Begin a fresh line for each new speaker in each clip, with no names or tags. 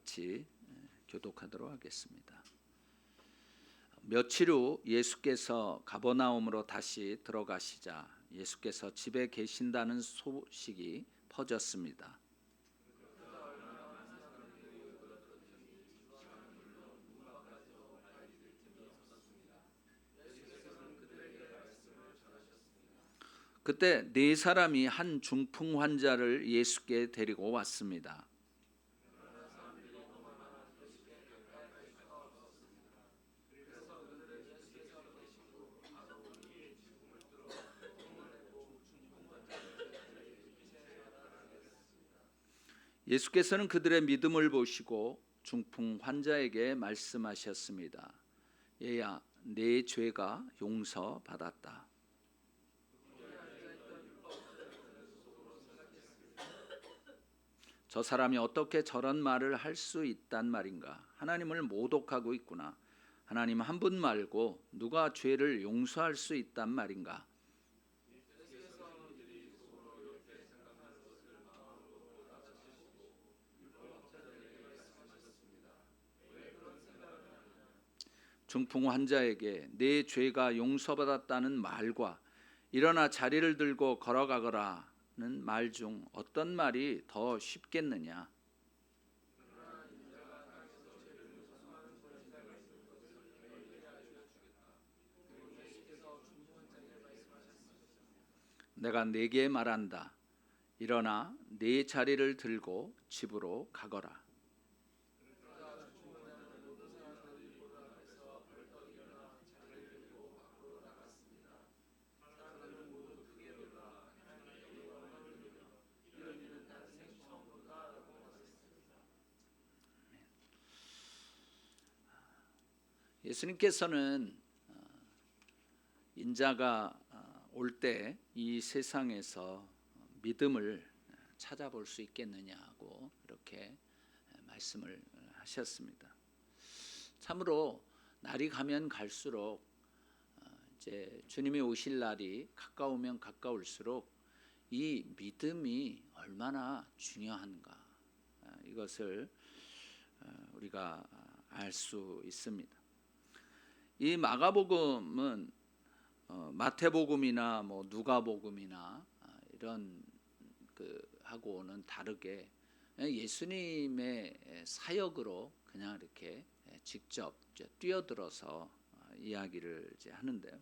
같이 교독하도록 하겠습니다. 며칠 후 예수께서 가버나움으로 다시 들어가시자 예수께서 집에 계신다는 소식이 퍼졌습니다. 그때 네 사람이 한 중풍 환자를 예수께 데리고 왔습니다. 예수께서는 그들의 믿음을 보시고 중풍 환자에게 말씀하셨습니다. 얘야, 네 죄가 용서받았다. 저 사람이 어떻게 저런 말을 할 수 있단 말인가? 하나님을 모독하고 있구나. 하나님 한 분 말고 누가 죄를 용서할 수 있단 말인가? 중풍 환자에게 내 죄가 용서받았다는 말과 일어나 자리를 들고 걸어가거라는 말 중 어떤 말이 더 쉽겠느냐? 내가 네게 말한다. 일어나 네 자리를 들고 집으로 가거라. 예수님께서는 인자가 올 때 이 세상에서 믿음을 찾아볼 수 있겠느냐고 이렇게 말씀을 하셨습니다. 참으로 날이 가면 갈수록 이제 주님이 오실 날이 가까우면 가까울수록 이 믿음이 얼마나 중요한가 이것을 우리가 알 수 있습니다. 이 마가복음은 마태복음이나 뭐 누가복음이나 이런 하고는 다르게 예수님의 사역으로 그냥 이렇게 직접 뛰어들어서 이야기를 이제 하는데요.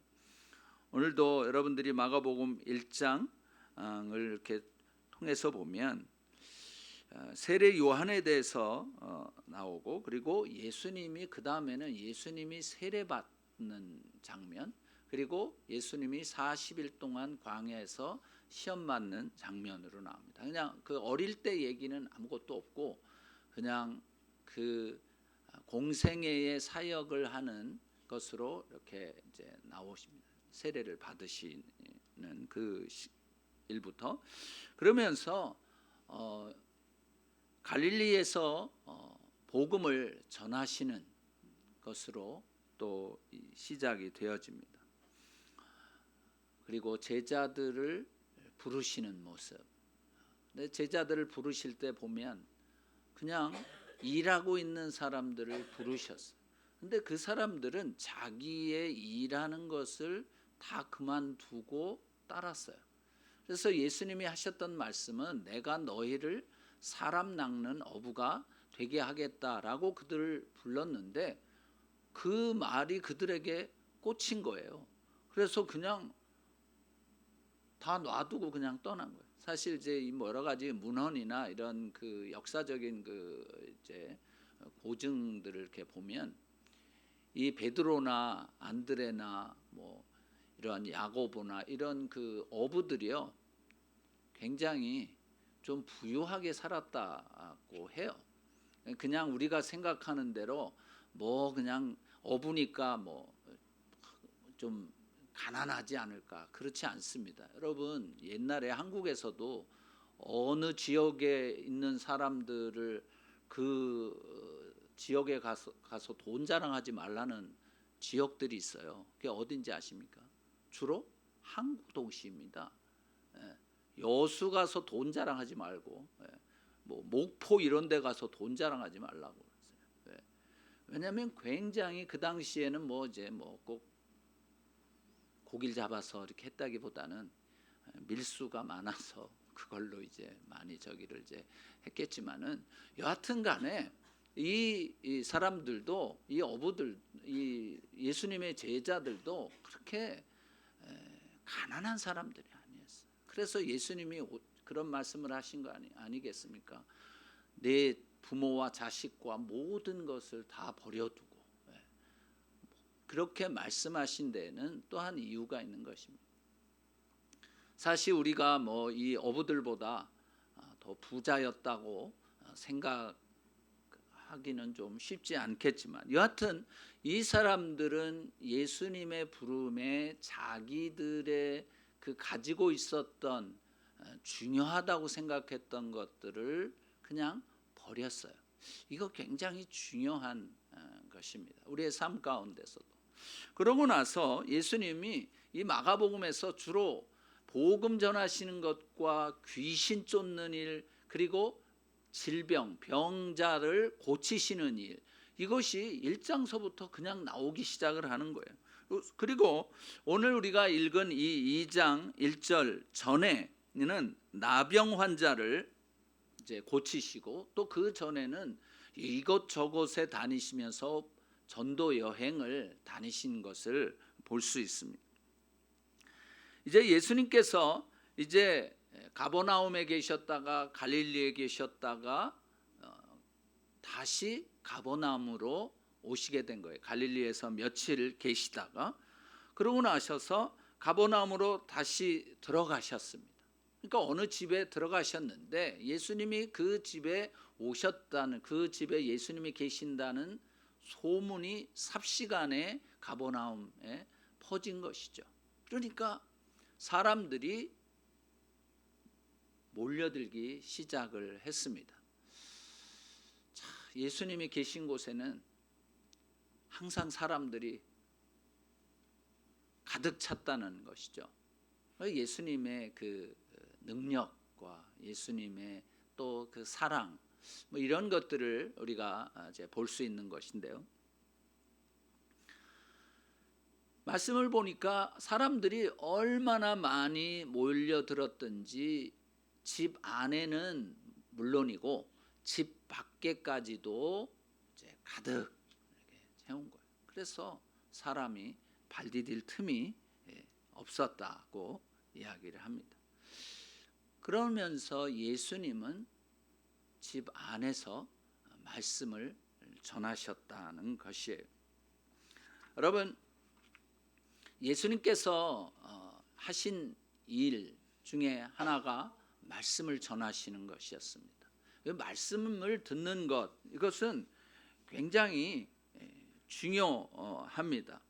오늘도 여러분들이 마가복음 1장을 이렇게 통해서 보면 세례 요한에 대해서 나오고 그리고 예수님이 그 다음에는 예수님이 세례 받는 장면 그리고 예수님이 40일 동안 광야에서 시험 맞는 장면으로 나옵니다. 그냥 그 어릴 때 얘기는 아무것도 없고 그냥 그 공생애의 사역을 하는 것으로 이렇게 이제 나오십니다. 세례를 받으시는 그 일부터 그러면서 갈릴리에서 복음을 전하시는 것으로 또 시작이 되어집니다. 그리고 제자들을 부르시는 모습. 근데 제자들을 부르실 때 보면 그냥 일하고 있는 사람들을 부르셨어요. 근데 그 사람들은 자기의 일하는 것을 다 그만두고 따랐어요. 그래서 예수님이 하셨던 말씀은 내가 너희를 사람 낚는 어부가 되게 하겠다라고 그들을 불렀는데 그 말이 그들에게 꽂힌 거예요. 그래서 그냥 다 놔두고 그냥 떠난 거예요. 사실 이제 뭐 여러 가지 문헌이나 이런 그 역사적인 그 이제 고증들을 이렇게 보면 이 베드로나 안드레나 뭐 이런 야고보나 이런 그 어부들이요 굉장히 좀 부유하게 살았다고 해요. 그냥 우리가 생각하는 대로 뭐 그냥 어부니까 뭐 좀 가난하지 않을까 그렇지 않습니다. 여러분 옛날에 한국에서도 어느 지역에 있는 사람들을 그 지역에 가서 돈 자랑하지 말라는 지역들이 있어요. 그게 어딘지 아십니까? 주로 항구 도시입니다. 여수 가서 돈 자랑하지 말고 뭐 목포 이런 데 가서 돈 자랑하지 말라고 그랬어요. 왜냐하면 굉장히 그 당시에는 뭐 이제 뭐 꼭 고기를 잡아서 이렇게 했다기보다는 밀수가 많아서 그걸로 이제 많이 저기를 이제 했겠지만은 여하튼간에 이 사람들도 이 어부들 이 예수님의 제자들도 그렇게 가난한 사람들이 아니었어요. 그래서 예수님이 그런 말씀을 하신 거 아니겠습니까? 내 부모와 자식과 모든 것을 다 버려두고 그렇게 말씀하신 데에는 또한 이유가 있는 것입니다. 사실 우리가 뭐 이 어부들보다 더 부자였다고 생각하기는 좀 쉽지 않겠지만 여하튼 이 사람들은 예수님의 부름에 자기들의 그 가지고 있었던 중요하다고 생각했던 것들을 그냥 버렸어요. 이거 굉장히 중요한 것입니다. 우리의 삶 가운데서도. 그러고 나서 예수님이 이 마가복음에서 주로 복음 전하시는 것과 귀신 쫓는 일 그리고 질병, 병자를 고치시는 일 이것이 1장서부터 그냥 나오기 시작을 하는 거예요. 그리고 오늘 우리가 읽은 이 2장 1절 전에는 나병 환자를 이제 고치시고 또 그 전에는 이곳저곳에 다니시면서 전도 여행을 다니신 것을 볼 수 있습니다. 이제 예수님께서 이제 가버나움에 계셨다가 갈릴리에 계셨다가 다시 가버나움으로 오시게 된 거예요. 갈릴리에서 며칠 계시다가 그러고 나셔서 가버나움으로 다시 들어가셨습니다. 그러니까 어느 집에 들어가셨는데 예수님이 그 집에 오셨다는 그 집에 예수님이 계신다는 소문이 삽시간에 가버나움에 퍼진 것이죠. 그러니까 사람들이 몰려들기 시작을 했습니다. 자, 예수님이 계신 곳에는 항상 사람들이 가득 찼다는 것이죠. 예수님의 그 능력과 예수님의 또 그 사랑 뭐 이런 것들을 우리가 이제 볼 수 있는 것인데요. 말씀을 보니까 사람들이 얼마나 많이 몰려들었든지 집 안에는 물론이고 집 밖에까지도 이제 가득 이렇게 채운 거예요. 그래서 사람이 발 디딜 틈이 없었다고 이야기를 합니다. 그러면서 예수님은 집 안에서 말씀을 전하셨다는 것이에요. 여러분 예수님께서 하신 일 중에 하나가 말씀을 전하시는 것이었습니다. 말씀을 듣는 것 이것은 굉장히 중요합니다.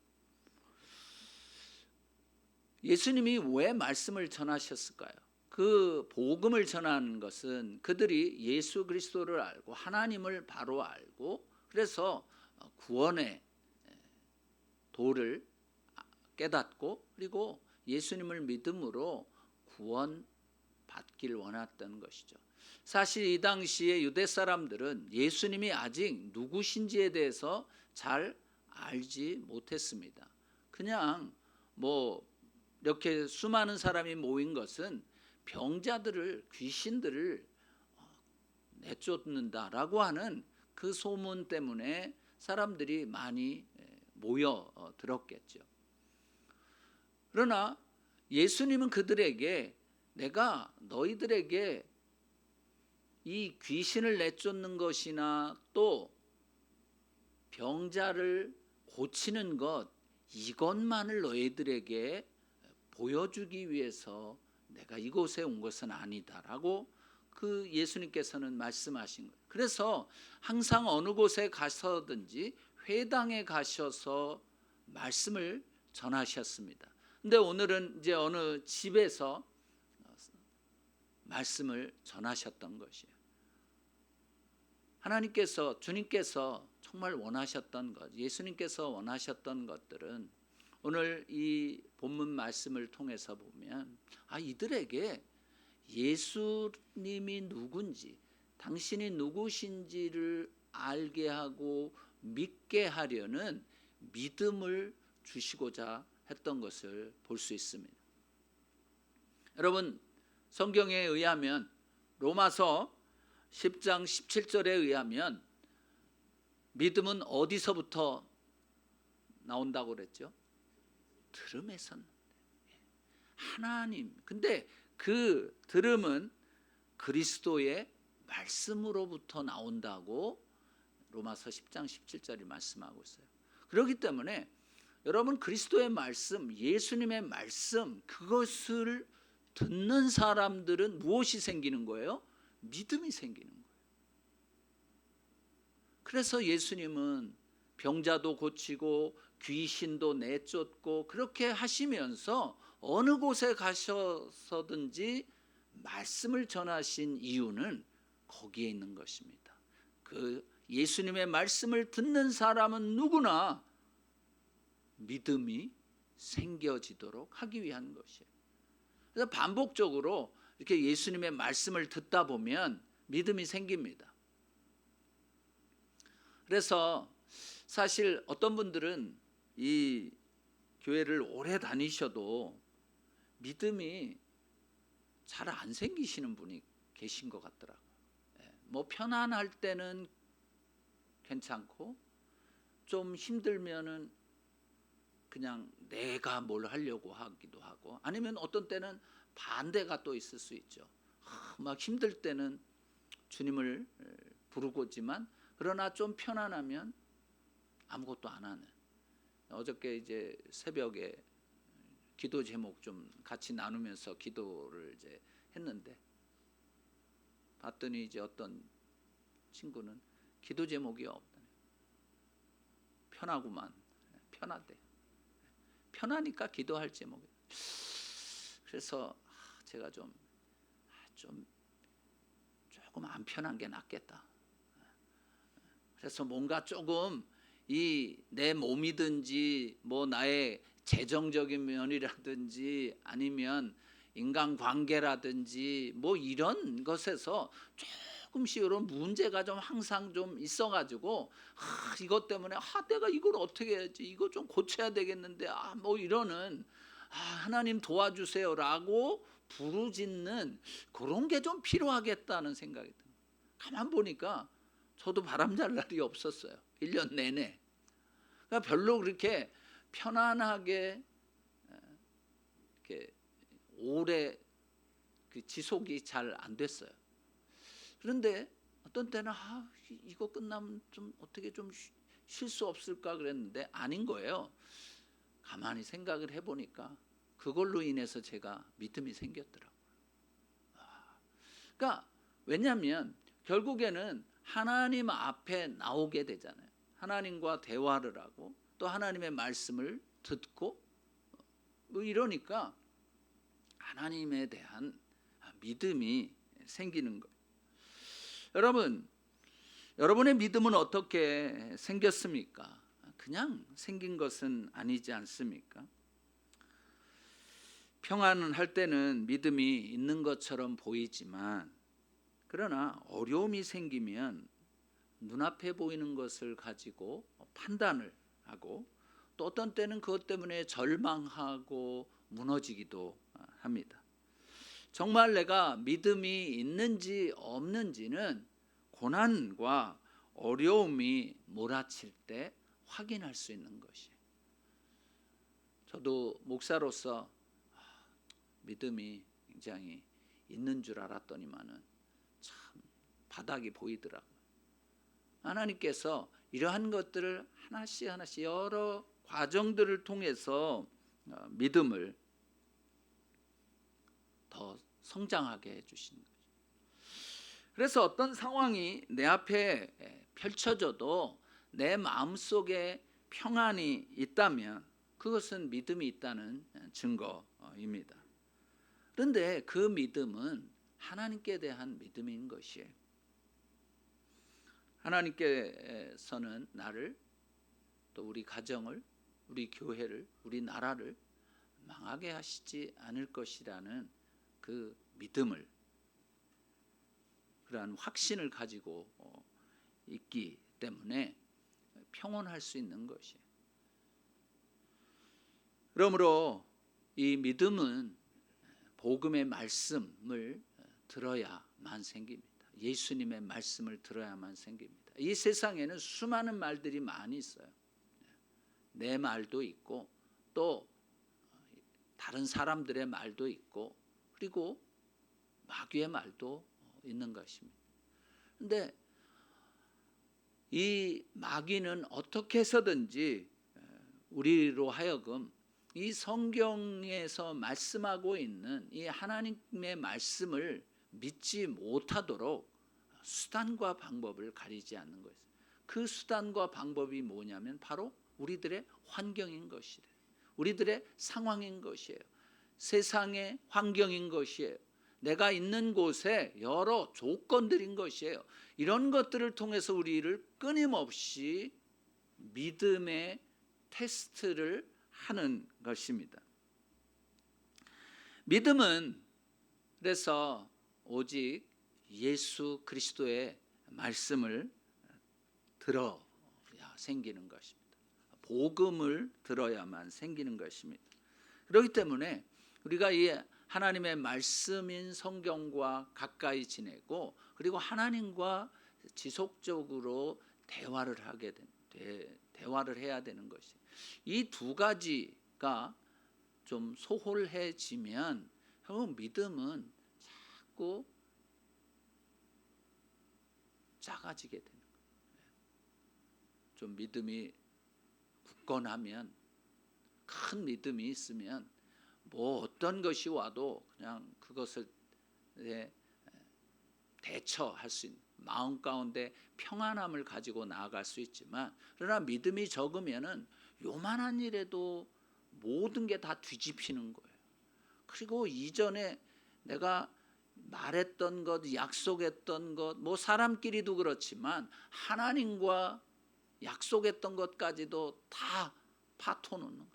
예수님이 왜 말씀을 전하셨을까요? 그 복음을 전하는 것은 그들이 예수 그리스도를 알고 하나님을 바로 알고 그래서 구원의 도를 깨닫고 그리고 예수님을 믿음으로 구원받길 원했던 것이죠. 사실 이 당시에 유대 사람들은 예수님이 아직 누구신지에 대해서 잘 알지 못했습니다. 그냥 뭐 이렇게 수많은 사람이 모인 것은 병자들을 귀신들을 내쫓는다라고 하는 그 소문 때문에 사람들이 많이 모여 들었겠죠. 그러나 예수님은 그들에게 내가 너희들에게 이 귀신을 내쫓는 것이나 또 병자를 고치는 것 이것만을 너희들에게 보여주기 위해서 내가 이곳에 온 것은 아니다라고 그 예수님께서는 말씀하신 거예요. 그래서 항상 어느 곳에 가서든지 회당에 가셔서 말씀을 전하셨습니다. 근데 오늘은 이제 어느 집에서 말씀을 전하셨던 것이에요. 하나님께서 주님께서 정말 원하셨던 것, 예수님께서 원하셨던 것들은 오늘 이 본문 말씀을 통해서 보면 이들에게 예수님이 누군지 당신이 누구신지를 알게 하고 믿게 하려는 믿음을 주시고자 했던 것을 볼 수 있습니다. 여러분, 성경에 의하면 로마서 10장 17절에 의하면 믿음은 어디서부터 나온다고 그랬죠? 들음에서. 하나님. 근데 그 들음은 그리스도의 말씀으로부터 나온다고 로마서 10장 17절이 말씀하고 있어요. 그렇기 때문에 여러분, 그리스도의 말씀, 예수님의 말씀, 그것을 듣는 사람들은 무엇이 생기는 거예요? 믿음이 생기는 거예요. 그래서 예수님은 병자도 고치고 귀신도 내쫓고 그렇게 하시면서 어느 곳에 가셔서든지 말씀을 전하신 이유는 거기에 있는 것입니다. 그 예수님의 말씀을 듣는 사람은 누구나 믿음이 생겨지도록 하기 위한 것이에요. 그래서 반복적으로 이렇게 예수님의 말씀을 듣다 보면 믿음이 생깁니다. 그래서 사실 어떤 분들은 이 교회를 오래 다니셔도 믿음이 잘 안 생기시는 분이 계신 것 같더라고요. 뭐 편안할 때는 괜찮고 좀 힘들면은 그냥 내가 뭘 하려고 하기도 하고, 아니면 어떤 때는 반대가 또 있을 수 있죠. 막 힘들 때는 주님을 부르고지만 그러나 좀 편안하면 아무것도 안 하는. 어저께 이제 새벽에 기도 제목 좀 같이 나누면서 기도를 이제 했는데 봤더니 이제 어떤 친구는 기도 제목이 없다네. 편하구만. 편하대. 편하니까 기도할 제목이. 그래서 제가 좀 조금 안 편한 게 낫겠다. 그래서 뭔가 조금 이 내 몸이든지 뭐 나의 재정적인 면이라든지 아니면 인간관계라든지 뭐 이런 것에서 조금씩 이런 문제가 좀 항상 좀 있어가지고 이것 때문에 내가 이걸 어떻게 해야지, 이거 좀 고쳐야 되겠는데 뭐 이러는 하나님 도와주세요라고 부르짖는 그런 게 좀 필요하겠다는 생각이 듭니다. 가만 보니까 저도 바람잘 날이 없었어요. 1년 내내. 그러니까 별로 그렇게 편안하게 이렇게 오래 그 지속이 잘 안 됐어요. 그런데 어떤 때는 이거 끝나면 좀 어떻게 좀 쉴 수 없을까 그랬는데 아닌 거예요. 가만히 생각을 해보니까 그걸로 인해서 제가 믿음이 생겼더라고요. 그러니까 왜냐하면 결국에는 하나님 앞에 나오게 되잖아요. 하나님과 대화를 하고 또 하나님의 말씀을 듣고 뭐 이러니까 하나님에 대한 믿음이 생기는 거예요. 여러분의 믿음은 어떻게 생겼습니까? 그냥 생긴 것은 아니지 않습니까? 평안할 때는 믿음이 있는 것처럼 보이지만 그러나 어려움이 생기면 눈앞에 보이는 것을 가지고 판단을 하고 또 어떤 때는 그것 때문에 절망하고 무너지기도 합니다. 정말 내가 믿음이 있는지 없는지는 고난과 어려움이 몰아칠 때 확인할 수 있는 것이에요. 저도 목사로서 믿음이 굉장히 있는 줄 알았더니만은 참 바닥이 보이더라고요. 하나님께서 이러한 것들을 하나씩 여러 과정들을 통해서 믿음을 더 성장하게 해주신 거죠. 그래서 어떤 상황이 내 앞에 펼쳐져도 내 마음속에 평안이 있다면 그것은 믿음이 있다는 증거입니다. 그런데 그 믿음은 하나님께 대한 믿음인 것이에요. 하나님께서는 나를 또 우리 가정을, 우리 교회를, 우리 나라를 망하게 하시지 않을 것이라는 그 믿음을, 그러한 확신을 가지고 있기 때문에 평온할 수 있는 것이에요. 그러므로 이 믿음은 복음의 말씀을 들어야만 생깁니다. 예수님의 말씀을 들어야만 생깁니다. 이 세상에는 수많은 말들이 많이 있어요. 내 말도 있고 또 다른 사람들의 말도 있고 그리고 마귀의 말도 있는 것입니다. 그런데 이 마귀는 어떻게 해서든지 우리로 하여금 이 성경에서 말씀하고 있는 이 하나님의 말씀을 믿지 못하도록 수단과 방법을 가리지 않는 것이에요. 그 수단과 방법이 뭐냐면 바로 우리들의 환경인 것이래요. 우리들의 상황인 것이에요. 세상의 환경인 것이에요. 내가 있는 곳에 여러 조건들인 것이에요. 이런 것들을 통해서 우리를 끊임없이 믿음의 테스트를 하는 것입니다. 믿음은 그래서 오직 예수 그리스도의 말씀을 들어야 생기는 것입니다. 복음을 들어야만 생기는 것입니다. 그렇기 때문에 우리가 이 하나님의 말씀인 성경과 가까이 지내고 그리고 하나님과 지속적으로 대화를 해야 되는 것이 이 두 가지가 좀 소홀해지면 믿음은 자꾸 작아지게 되는 거예요. 좀 믿음이 굳건하면 큰 믿음이 있으면 뭐 어떤 것이 와도 그냥 그것을 대처할 수 있는 마음 가운데 평안함을 가지고 나아갈 수 있지만 그러나 믿음이 적으면은 요만한 일에도 모든 게 다 뒤집히는 거예요. 그리고 이전에 내가 말했던 것, 약속했던 것, 뭐 사람끼리도 그렇지만 하나님과 약속했던 것까지도 다 파토놓는 거예요.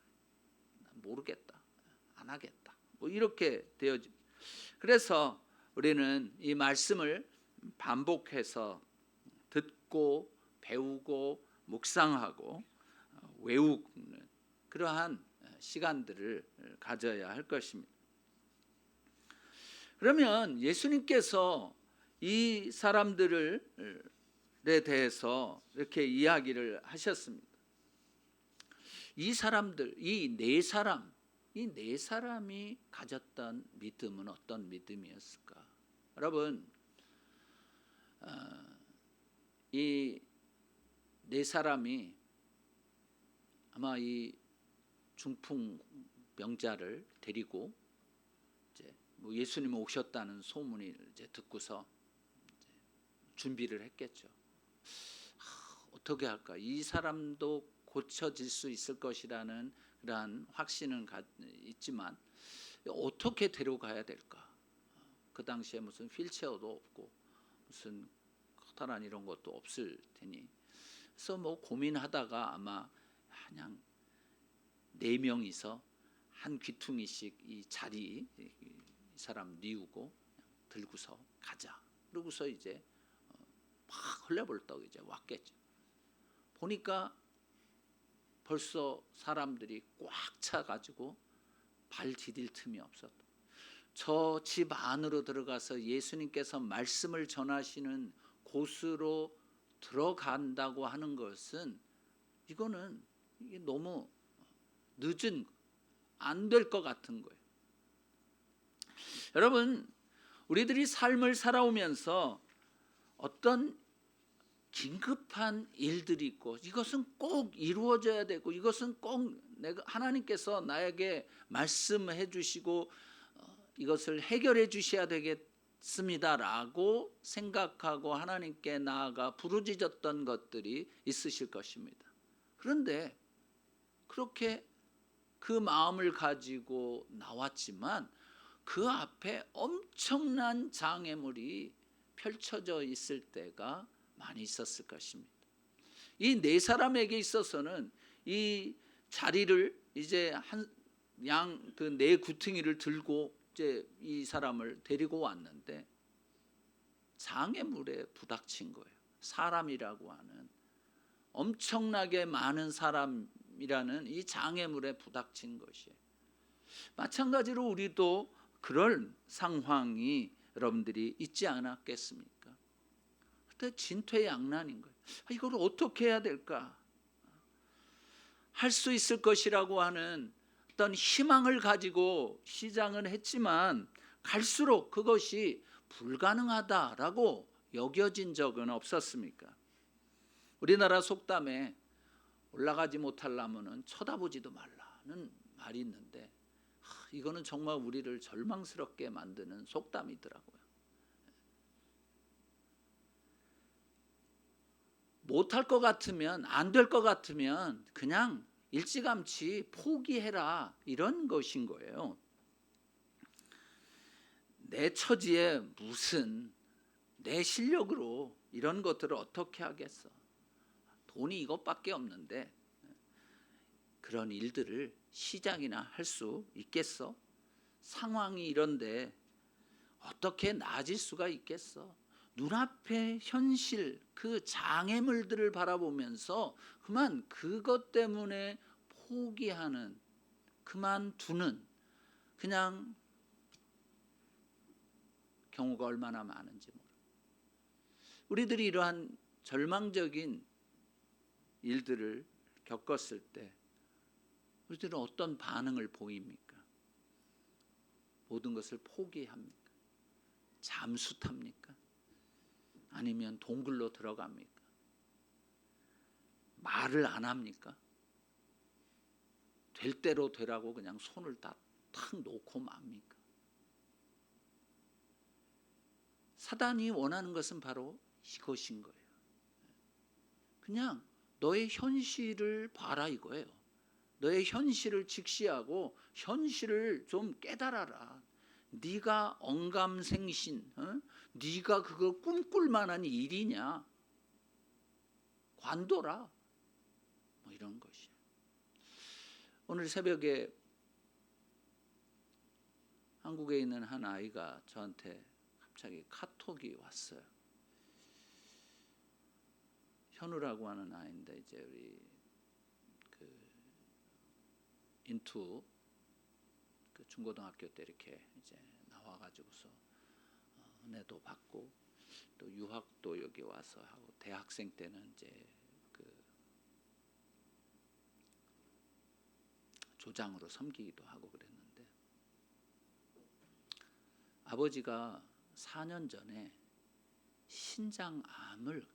모르겠다, 안 하겠다, 뭐 이렇게 되어집니다. 그래서 우리는 이 말씀을 반복해서 듣고 배우고 묵상하고 외우는 그러한 시간들을 가져야 할 것입니다. 그러면 예수님께서 이 사람들에 대해서 이렇게 이야기를 하셨습니다. 이 사람들, 이 네 사람이 가졌던 믿음은 어떤 믿음이었을까? 여러분, 이 네 사람이 아마 이 중풍병자를 데리고 이제 뭐 예수님 오셨다는 소문을 이제 듣고서 이제 준비를 했겠죠. 어떻게 할까? 이 사람도 고쳐질 수 있을 것이라는 그러한 확신은 있지만 어떻게 데려가야 될까? 그 당시에 무슨 휠체어도 없고 무슨 커다란 이런 것도 없을 테니 그래서 뭐 고민하다가 아마 그냥 4명이서 한 귀퉁이씩 이 자리 이 사람 뉘우고 들고서 가자. 그러고서 이제 막 헐레벌떡 이제 왔겠죠. 보니까 벌써 사람들이 꽉 차가지고 발 디딜 틈이 없었다. 저 집 안으로 들어가서 예수님께서 말씀을 전하시는 곳으로 들어간다고 하는 것은 이거는 이게 너무 늦은 안 될 것 같은 거예요. 여러분, 우리들이 삶을 살아오면서 어떤 긴급한 일들이 있고 이것은 꼭 이루어져야 되고 이것은 꼭 내가 하나님께서 나에게 말씀해 주시고 이것을 해결해 주셔야 되겠습니다라고 생각하고 하나님께 나아가 부르짖었던 것들이 있으실 것입니다. 그런데 그렇게 그 마음을 가지고 나왔지만 그 앞에 엄청난 장애물이 펼쳐져 있을 때가 많이 있었을 것입니다. 이 네 사람에게 있어서는 이 자리를 이제 그 네 구퉁이를 들고 이제 이 사람을 데리고 왔는데 장애물에 부닥친 거예요. 사람이라고 하는 엄청나게 많은 사람이라는 이 장애물에 부닥친 것이에요. 마찬가지로 우리도 그럴 상황이 여러분들이 있지 않았겠습니까? 그때 진퇴양난인 거예요. 이걸 어떻게 해야 될까? 할 수 있을 것이라고 하는 어떤 희망을 가지고 시작을 했지만 갈수록 그것이 불가능하다라고 여겨진 적은 없었습니까? 우리나라 속담에 올라가지 못할 나무는 쳐다보지도 말라는 말이 있는데 이거는 정말 우리를 절망스럽게 만드는 속담이더라고요. 못할 것 같으면, 안 될 것 같으면 그냥 일찌감치 포기해라, 이런 것인 거예요. 내 처지에 무슨 내 실력으로 이런 것들을 어떻게 하겠어? 돈이 이것밖에 없는데 그런 일들을 시작이나 할 수 있겠어? 상황이 이런데 어떻게 나아질 수가 있겠어? 눈앞의 현실, 그 장애물들을 바라보면서 그만 그것 때문에 포기하는, 그만두는 그냥 경우가 얼마나 많은지 모릅니다. 우리들이 이러한 절망적인 일들을 겪었을 때 우리들은 어떤 반응을 보입니까? 모든 것을 포기합니까? 잠수탑니까? 아니면 동굴로 들어갑니까? 말을 안 합니까? 될 대로 되라고 그냥 손을 다 탁 놓고 맙니까? 사단이 원하는 것은 바로 이것인 거예요. 그냥 너의 현실을 봐라 이거예요. 너의 현실을 직시하고 현실을 좀 깨달아라. 네가 언감생신, 네가 그걸 꿈꿀 만한 일이냐? 관둬라. 뭐 이런 것이. 오늘 새벽에 한국에 있는 한 아이가 저한테 갑자기 카톡이 왔어요. 현우라고 하는 아이인데 이제 우리 그 인투 그 중고등학교 때 이렇게 이제 나와가지고서 은혜도 받고 또 유학도 여기 와서 하고 대학생 때는 이제 그 조장으로 섬기기도 하고 그랬는데 아버지가 4년 전에 신장암을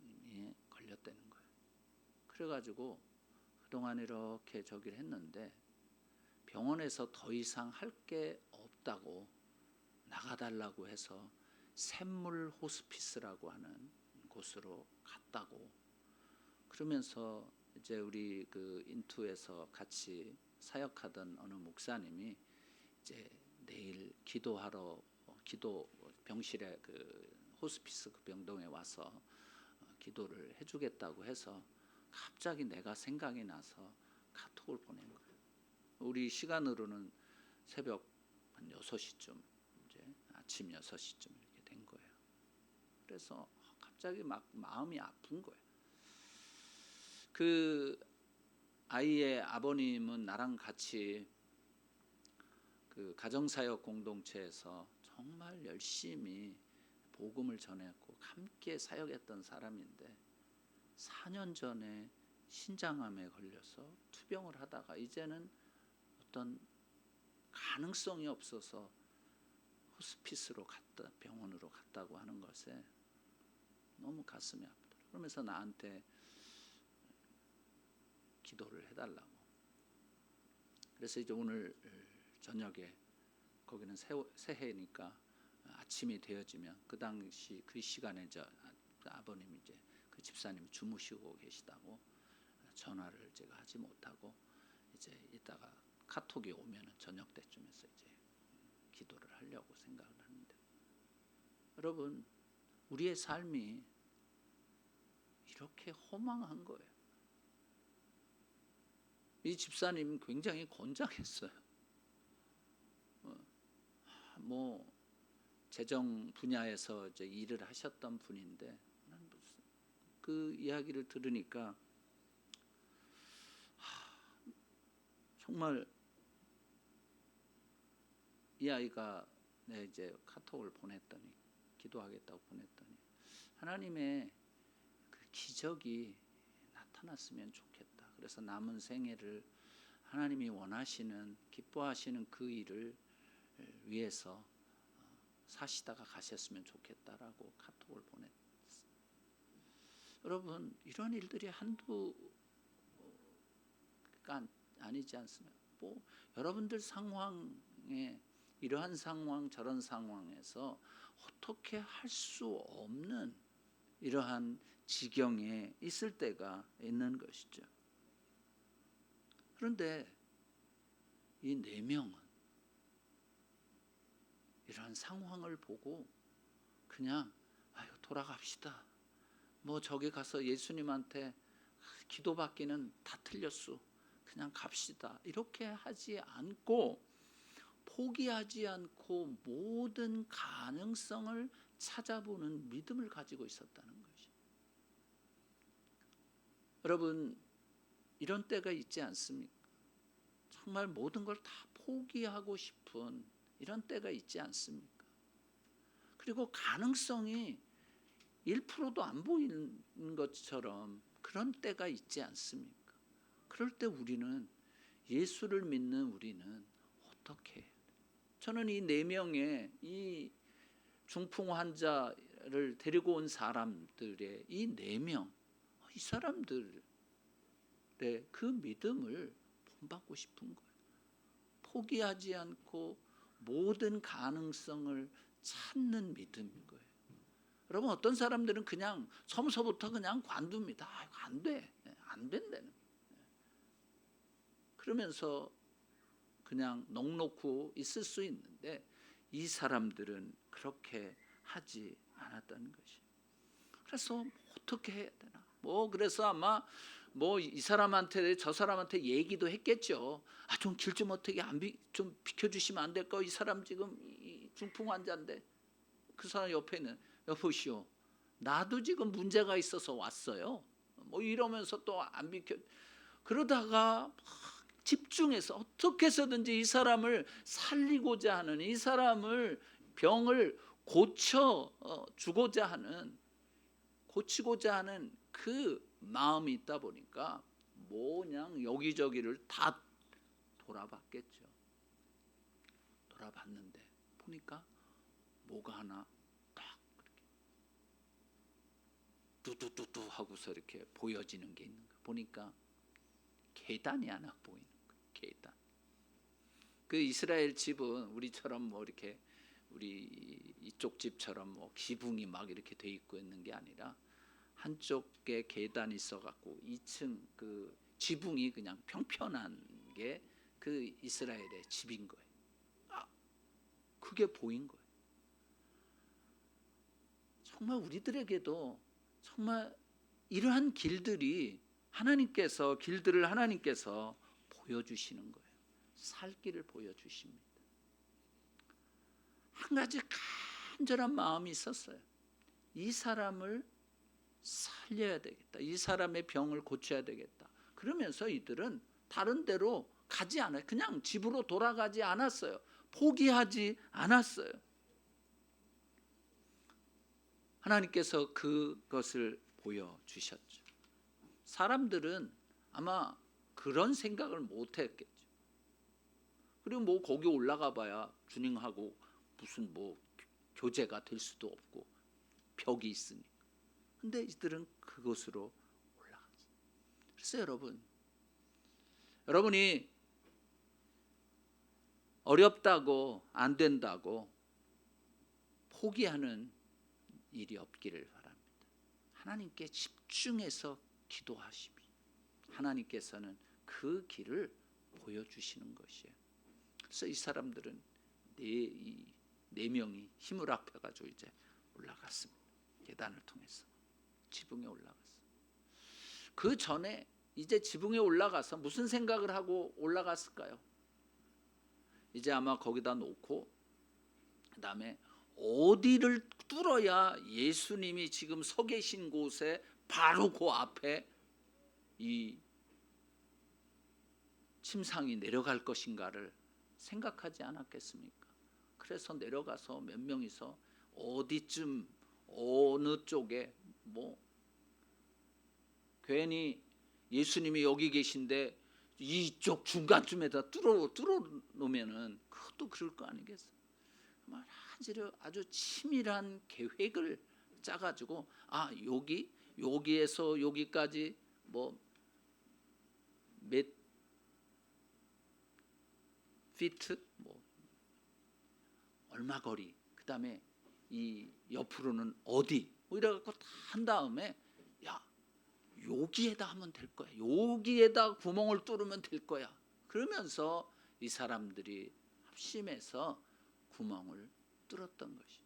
걸렸다는 거예요. 그래가지고 그동안 이렇게 저기를 했는데 병원에서 더 이상 할 게 없다고 나가달라고 해서 샘물 호스피스라고 하는 곳으로 갔다고. 그러면서 이제 우리 그 인투에서 같이 사역하던 어느 목사님이 이제 내일 기도하러 기도 병실에 그 호스피스 그 병동에 와서 기도를 해주겠다고 해서 갑자기 내가 생각이 나서 카톡을 보낸 거예요. 우리 시간으로는 새벽 한 6시쯤 이제 아침 6시쯤 이렇게 된 거예요. 그래서 갑자기 막 마음이 아픈 거예요. 그 아이의 아버님은 나랑 같이 그 가정사역 공동체에서 정말 열심히 복음을 전했고 함께 사역했던 사람인데 4년 전에 신장암에 걸려서 투병을 하다가 이제는 어떤 가능성이 없어서 호스피스로 갔다, 병원으로 갔다고 하는 것에 너무 가슴이 아프더라고요. 그러면서 나한테 기도를 해달라고. 그래서 이제 오늘 저녁에 거기는 새해니까 아침이 되어지면 그 당시 그 시간에 아버님이 이제 그 집사님이 주무시고 계시다고 전화를 제가 하지 못하고 이제 이따가 카톡이 오면은 저녁 때쯤에서 이제 기도를 하려고 생각을 하는데 여러분 우리의 삶이 이렇게 허망한 거예요. 이 집사님은 굉장히 건장했어요. 뭐 재정 분야에서 이제 일을 하셨던 분인데 그 이야기를 들으니까 정말 이 아이가 이제 카톡을 보냈더니 기도하겠다고 보냈더니 하나님의 그 기적이 나타났으면 좋겠다. 그래서 남은 생애를 하나님이 원하시는 기뻐하시는 그 일을 위해서 사시다가 가셨으면 좋겠다라고 카톡을 보냈어요. 여러분 이런 일들이 한두가 아니지 않습니까? 뭐 여러분들 상황에 이러한 상황 저런 상황에서 어떻게 할 수 없는 이러한 지경에 있을 때가 있는 것이죠. 그런데 이 4명은 이러한 상황을 보고 그냥 돌아갑시다. 뭐 저기 가서 예수님한테 기도받기는 다 틀렸소. 그냥 갑시다. 이렇게 하지 않고 포기하지 않고 모든 가능성을 찾아보는 믿음을 가지고 있었다는 것이. 여러분 이런 때가 있지 않습니까? 정말 모든 걸 다 포기하고 싶은 이런 때가 있지 않습니까? 그리고 가능성이 1%도 안 보이는 것처럼 그런 때가 있지 않습니까? 그럴 때 우리는 예수를 믿는 우리는 어떻게 해요? 저는 이 4명의 이 중풍 환자를 데리고 온 사람들의 이 4명, 이 사람들의 그 믿음을 본받고 싶은 거예요. 포기하지 않고 모든 가능성을 찾는 믿음인 거예요. 여러분 어떤 사람들은 그냥 처음서부터 그냥 관둡니다. 안 돼. 안 된다는 거예요. 그러면서 그냥 넋놓고 있을 수 있는데 이 사람들은 그렇게 하지 않았다는 것이. 그래서 어떻게 해야 되나? 그래서 아마 이 사람한테 저 사람한테 얘기도 했겠죠. 좀 길 좀 어떻게 좀 비켜주시면 안 될까? 이 사람 지금 이 중풍 환자인데. 그 사람 옆에 있는 여보시오. 나도 지금 문제가 있어서 왔어요. 이러면서 또 안 비켜. 그러다가 집중해서 어떻게 해서든지 이 사람을 살리고자 하는, 이 사람을 병을 고치고자 하는 그 마음이 있다 보니까 그냥 여기저기를 다 돌아봤겠죠. 돌아봤는데 보니까 뭐가 하나 딱 이렇게 뚜뚜뚜뚜 하고서 이렇게 보여지는 게 있는 거 보니까 계단이 하나 보이는 거예요. 계단. 그 이스라엘 집은 우리처럼 이렇게 우리 이쪽 집처럼 기붕이 막 이렇게 돼 있고 있는 게 아니라 한쪽에 계단이 있어갖고 2층 그 지붕이 그냥 평평한 게 그 이스라엘의 집인 거예요. 그게 보인 거예요. 정말 우리들에게도 정말 이러한 길들을 하나님께서 보여주시는 거예요. 살 길을 보여주십니다. 한 가지 간절한 마음이 있었어요. 이 사람을 살려야 되겠다. 이 사람의 병을 고쳐야 되겠다. 그러면서 이들은 다른 데로 가지 않아요. 그냥 집으로 돌아가지 않았어요. 포기하지 않았어요. 하나님께서 그것을 보여주셨죠. 사람들은 아마 그런 생각을 못했겠죠. 그리고 거기 올라가 봐야 주님하고 무슨 교제가 될 수도 없고 벽이 있으니까. 근데 이들은 그곳으로 올라갔어요. 그래서 여러분이 어렵다고 안 된다고 포기하는 일이 없기를 바랍니다. 하나님께 집중해서 기도하시면 하나님께서는 그 길을 보여주시는 것이에요. 그래서 이 사람들은 네 명이 힘을 합해가지고 이제 올라갔습니다. 계단을 통해서 지붕에 올라갔어요. 그 전에 이제 지붕에 올라가서 무슨 생각을 하고 올라갔을까요? 이제 아마 거기다 놓고 그다음에 어디를 뚫어야 예수님이 지금 서 계신 곳에 바로 그 앞에 이 침상이 내려갈 것인가를 생각하지 않았겠습니까? 그래서 내려가서 몇 명이서 어디쯤 어느 쪽에 뭐 괜히 예수님이 여기 계신데 이쪽 중간쯤에다 뚫어 놓으면은 그것도 그럴 거 아니겠어요? 아주 치밀한 계획을 짜가지고 여기에서 여기까지 뭐 몇 피트 뭐 얼마 거리, 그다음에 이 옆으로는 어디 뭐 이래갖고 다 한 다음에 야 여기에다 하면 될 거야, 여기에다 구멍을 뚫으면 될 거야, 그러면서 이 사람들이 합심해서 구멍을 뚫었던 것이.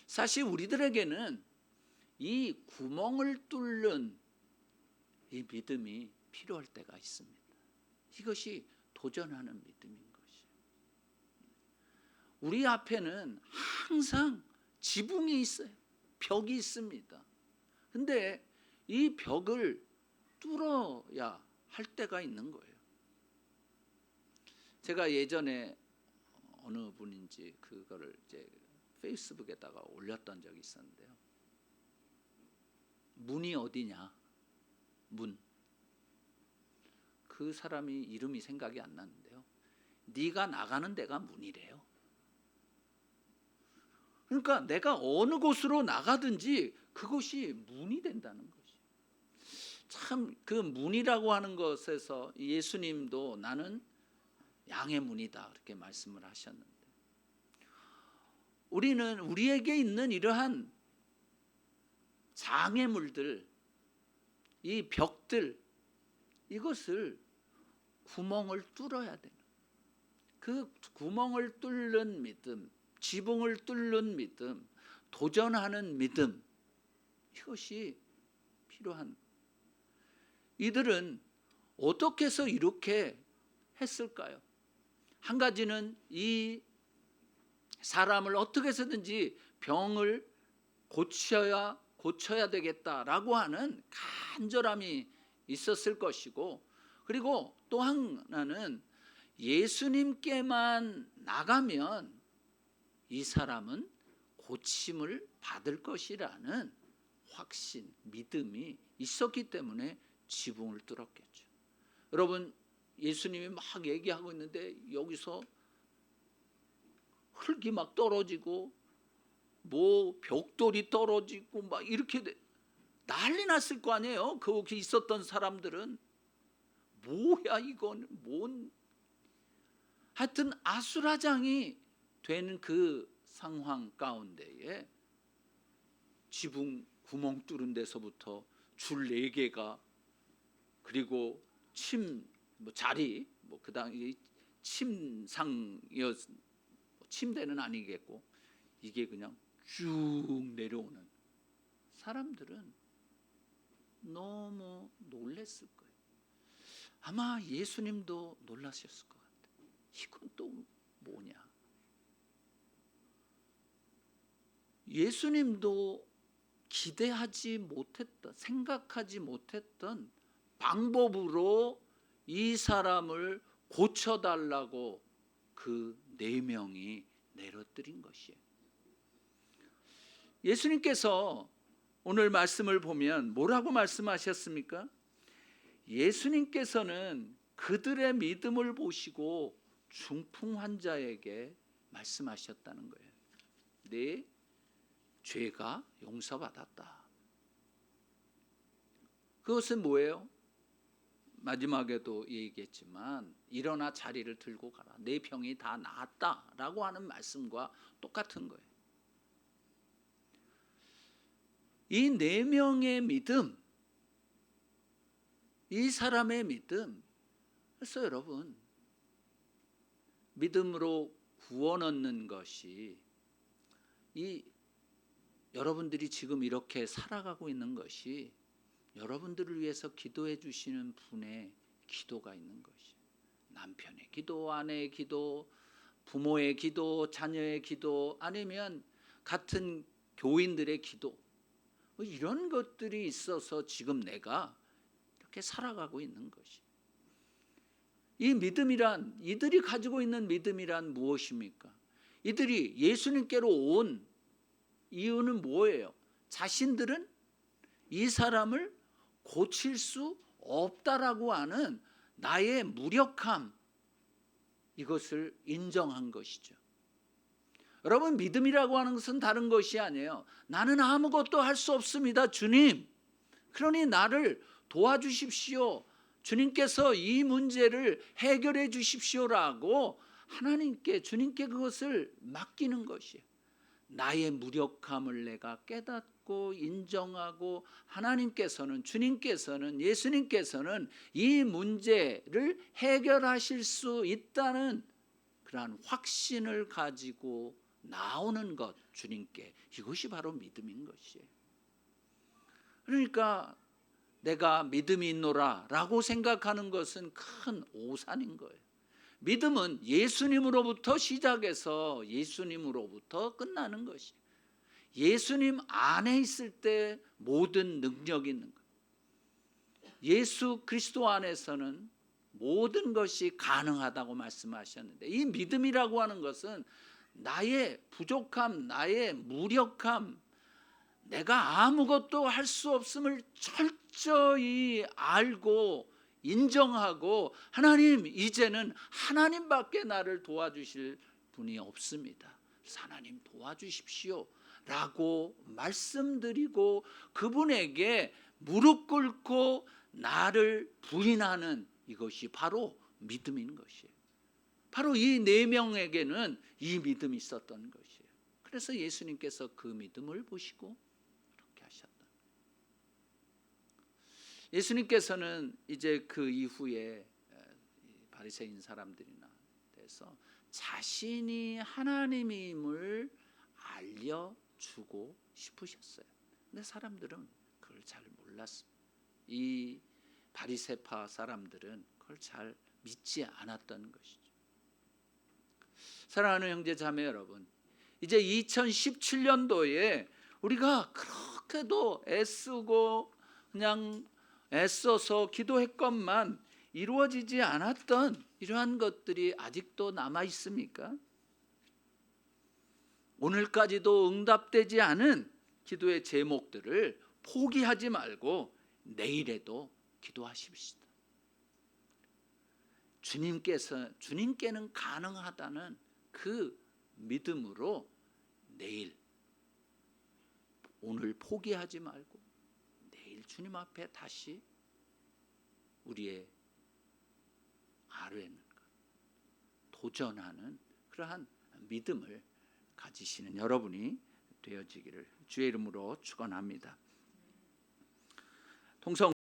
사실 우리들에게는 이 구멍을 뚫는 이 믿음이 필요할 때가 있습니다. 이것이 도전하는 믿음인 것이에요. 우리 앞에는 항상 지붕이 있어요. 벽이 있습니다. 근데 이 벽을 뚫어야 할 때가 있는 거예요. 제가 예전에 어느 분인지 그거를 이제 페이스북에다가 올렸던 적이 있었는데요. 문이 어디냐? 문. 그 사람이 이름이 생각이 안 나는데요. 네가 나가는 데가 문이래요. 그러니까 내가 어느 곳으로 나가든지 그것이 문이 된다는 것이. 참 그 문이라고 하는 것에서 예수님도 나는 양의 문이다 그렇게 말씀을 하셨는데, 우리는 우리에게 있는 이러한 장애물들, 이 벽들, 이것을 구멍을 뚫어야 되는, 그 구멍을 뚫는 믿음, 지붕을 뚫는 믿음, 도전하는 믿음, 이것이 필요한. 이들은 어떻게 해서 이렇게 했을까요? 한 가지는 이 사람을 어떻게 해서든지 병을 고쳐야 되겠다라고 하는 간절함이 있었을 것이고, 그리고 또 하나는 예수님께만 나가면 이 사람은 고침을 받을 것이라는 확신, 믿음이 있었기 때문에 지붕을 뚫었겠죠. 여러분, 예수님이 막 얘기하고 있는데 여기서 흙이 막 떨어지고 뭐 벽돌이 떨어지고 막 이렇게 난리 났을 거 아니에요. 거기 있었던 사람들은 뭐야 이건 뭔, 하여튼 아수라장이 되는 그 상황 가운데에 지붕 구멍 뚫은 데서부터 줄 4개가, 그리고 자리 그 당시 침상이었, 침대는 아니겠고 이게 그냥 쭉 내려오는, 사람들은 너무 놀랐을 거예요. 아마 예수님도 놀라셨을 것 같아요. 이건 또 뭐냐? 예수님도 기대하지 못했던, 생각하지 못했던 방법으로 이 사람을 고쳐달라고 그 4명이 내려뜨린 것이에요. 예수님께서 오늘 말씀을 보면 뭐라고 말씀하셨습니까? 예수님께서는 그들의 믿음을 보시고 중풍 환자에게 말씀하셨다는 거예요. 네 죄가 용서받았다. 그것은 뭐예요? 마지막에도 얘기했지만 일어나 자리를 들고 가라, 내 병이 다 나았다라고 하는 말씀과 똑같은 거예요. 이 4명의 믿음, 이 사람의 믿음. 그래서 여러분, 믿음으로 구원 얻는 것이, 이 여러분들이 지금 이렇게 살아가고 있는 것이 여러분들을 위해서 기도해 주시는 분의 기도가 있는 것이, 남편의 기도, 아내의 기도, 부모의 기도, 자녀의 기도, 아니면 같은 교인들의 기도, 이런 것들이 있어서 지금 내가 이렇게 살아가고 있는 것이. 이 믿음이란, 이들이 가지고 있는 믿음이란 무엇입니까? 이들이 예수님께로 온 이유는 뭐예요? 자신들은 이 사람을 고칠 수 없다라고 하는 나의 무력함, 이것을 인정한 것이죠. 여러분, 믿음이라고 하는 것은 다른 것이 아니에요. 나는 아무것도 할 수 없습니다, 주님. 그러니 나를 도와주십시오. 주님께서 이 문제를 해결해 주십시오라고 하나님께, 주님께 그것을 맡기는 것이에요. 나의 무력함을 내가 깨닫고 인정하고, 하나님께서는, 주님께서는, 예수님께서는 이 문제를 해결하실 수 있다는 그러한 확신을 가지고 나오는 것, 주님께. 이것이 바로 믿음인 것이에요. 그러니까 내가 믿음이 있노라 라고 생각하는 것은 큰 오산인 거예요. 믿음은 예수님으로부터 시작해서 예수님으로부터 끝나는 것이에요. 예수님 안에 있을 때 모든 능력이 있는 거예요. 예수 그리스도 안에서는 모든 것이 가능하다고 말씀하셨는데, 이 믿음이라고 하는 것은 나의 부족함, 나의 무력함, 내가 아무것도 할 수 없음을 철저히 알고 인정하고, 하나님, 이제는 하나님밖에 나를 도와주실 분이 없습니다. 하나님 도와주십시오 라고 말씀드리고, 그분에게 무릎 꿇고 나를 부인하는, 이것이 바로 믿음인 것이에요. 바로 이 네 명에게는 이 믿음이 있었던 것이에요. 그래서 예수님께서 그 믿음을 보시고 그렇게 하셨다. 예수님께서는 이제 그 이후에 바리새인 사람들이나 대해서 자신이 하나님임을 알려주고 싶으셨어요. 근데 사람들은 그걸 잘 몰랐습니다. 이 바리새파 사람들은 그걸 잘 믿지 않았던 것이죠. 사랑하는 형제 자매 여러분, 이제 2017년도에 우리가 그렇게도 애쓰고 그냥 애써서 기도했건만 이루어지지 않았던 이러한 것들이 아직도 남아 있습니까? 오늘까지도 응답되지 않은 기도의 제목들을 포기하지 말고 내일에도 기도하십시다. 주님께는 가능하다는 그 믿음으로 내일, 오늘 포기하지 말고 내일 주님 앞에 다시 우리의 아뢰는 것, 도전하는 그러한 믿음을 가지시는 여러분이 되어지기를 주의 이름으로 축원합니다. 통성